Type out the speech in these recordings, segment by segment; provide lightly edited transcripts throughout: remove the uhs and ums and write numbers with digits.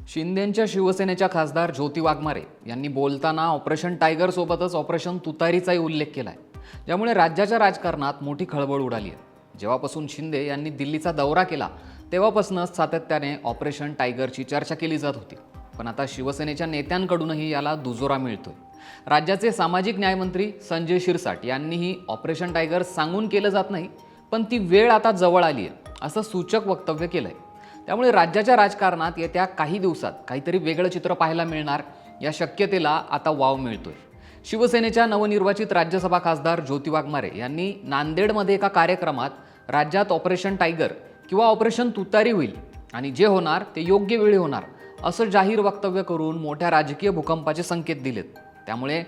शिंदेंच्या शिवसेनेच्या खासदार ज्योती वाघमारे यांनी बोलताना ऑपरेशन टायगर सोबतच ऑपरेशन तुतारीचाही उल्लेख केलाय, ज्यामुळे राज्याच्या राजकारणात मोठी खळबळ उडाली आहे। जेव्हापासून शिंदे यांनी दिल्लीचा दौरा केला तेव्हापासूनच सातत्याने ऑपरेशन टायगरची चर्चा केली जात होती। पण आता शिवसेनेच्या नेत्यांकडूनही याला दुजोरा मिळतोय। राज्याचे सामाजिक न्यायमंत्री संजय शिरसाट यांनीही ऑपरेशन टायगर सांगून केलं जात नाही, पण ती वेळ आता जवळ आली आहे असं सूचक वक्तव्य केलंय। त्यामुळे राज्याच्या राजकारणात येत्या काही दिवसात काहीतरी वेगळं चित्र पाहायला मिळणार या शक्यतेला आता वाव मिळतोय। शिवसेनेच्या नवनिर्वाचित राज्यसभा खासदार ज्योती वाघमारे यांनी नांदेडमध्ये एका कार्यक्रमात राज्यात ऑपरेशन टायगर किंवा ऑपरेशन तुतारी होईल आणि जे होणार ते योग्य वेळी होणार असं जाहीर वक्तव्य करून मोठ्या राजकीय भूकंपाचे संकेत दिलेत। त्यामुळे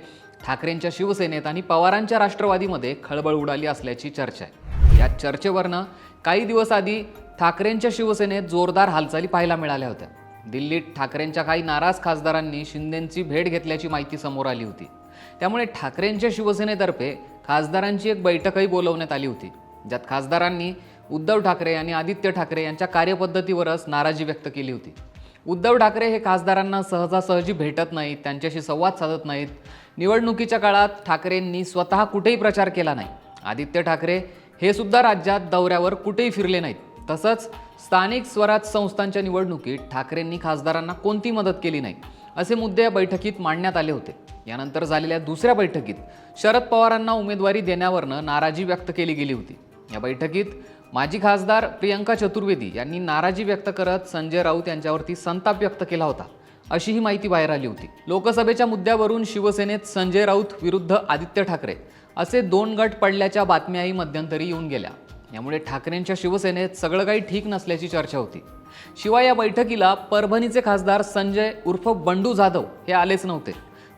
ठाकरेंच्या शिवसेनेत आणि पवारांच्या राष्ट्रवादीमध्ये खळबळ उडाली असल्याची चर्चा आहे। या चर्चेवरनं काही दिवस आधी ठाकरेंच्या शिवसेनेत जोरदार हालचाली पाहायला मिळाल्या होत्या। दिल्लीत ठाकरेंच्या काही नाराज खासदारांनी शिंदेंची भेट घेतल्याची माहिती समोर आली होती। त्यामुळे ठाकरेंच्या शिवसेनेतर्फे खासदारांची एक बैठकही बोलवण्यात आली होती, ज्यात खासदारांनी उद्धव ठाकरे आणि आदित्य ठाकरे यांच्या कार्यपद्धतीवरच नाराजी व्यक्त केली होती। उद्धव ठाकरे हे खासदारांना सहजासहजी भेटत नाहीत, त्यांच्याशी संवाद साधत नाहीत। निवडणुकीच्या काळात ठाकरेंनी स्वतः कुठेही प्रचार केला नाही। आदित्य ठाकरे हे सुद्धा राज्यात दौऱ्यावर कुठेही फिरले नाहीत। तसंच स्थानिक स्वराज संस्थांच्या निवडणुकीत ठाकरेंनी खासदारांना कोणती मदत केली नाही असे मुद्दे या बैठकीत मांडण्यात आले होते। यानंतर झालेल्या दुसऱ्या बैठकीत शरद पवारांना उमेदवारी देण्यावरनं नाराजी व्यक्त केली गेली होती। या बैठकीत माजी खासदार प्रियंका चतुर्वेदी यांनी नाराजी व्यक्त करत संजय राऊत यांच्यावरती संताप व्यक्त केला होता, अशी ही माहिती बाहेर आली होती। लोकसभेच्या मुद्द्यावरून शिवसेनेत संजय राऊत विरुद्ध आदित्य ठाकरे असे दोन गट पडल्याच्या बातम्याही मध्यंतरी येऊन गेल्या। यामुळे ठाकरेंच्या शिवसेनेत सगळं काही ठीक नसल्याची चर्चा होती। शिवाय या बैठकीला परभणीचे खासदार संजय उर्फ बंडू जाधव हे आलेच नव्हते।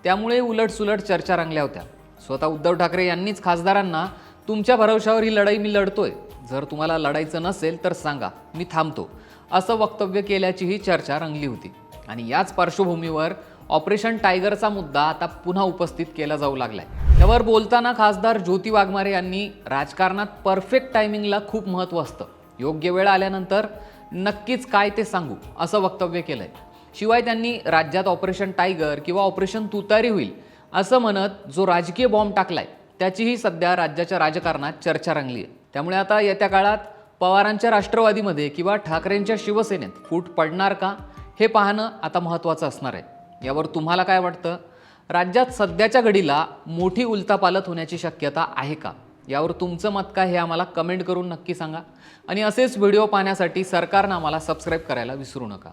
त्यामुळे उलटसुलट चर्चा रंगल्या होत्या। स्वतः उद्धव ठाकरे यांनीच खासदारांना तुमच्या भरवशावर ही लढाई मी लढतोय, जर तुम्हाला लढायचं नसेल तर सांगा, मी थांबतो असं वक्तव्य केल्याचीही चर्चा रंगली होती। आणि याच पार्श्वभूमीवर ऑपरेशन टायगरचा मुद्दा आता पुन्हा उपस्थित केला जाऊ लागलाय। त्यावर बोलताना खासदार ज्योती वाघमारे यांनी राजकारणात परफेक्ट टायमिंगला खूप महत्त्व असतं, योग्य वेळ आल्यानंतर नक्कीच काय ते सांगू असं वक्तव्य केलंय। शिवाय त्यांनी राज्यात ऑपरेशन टायगर किंवा ऑपरेशन तुतारी होईल असं म्हणत जो राजकीय बॉम्ब टाकलाय त्याचीही सध्या राज्याच्या राजकारणात चर्चा रंगली आहे। त्यामुळे आता येत्या काळात पवारांच्या राष्ट्रवादीमध्ये किंवा ठाकरेंच्या शिवसेनेत फूट पडणार का हे पाहणं आता महत्त्वाचं असणार आहे। यावर तुम्हाला काय वाटतं? राज्यात सध्याच्या घडीला मोठी उलथापालथ होण्याची शक्यता आहे का? यावर तुमचं मत काय हे आम्हाला कमेंट करून नक्की सांगा। आणि असेच व्हिडिओ पाहण्यासाठी सरकारनं आम्हाला सबस्क्राईब करायला विसरू नका।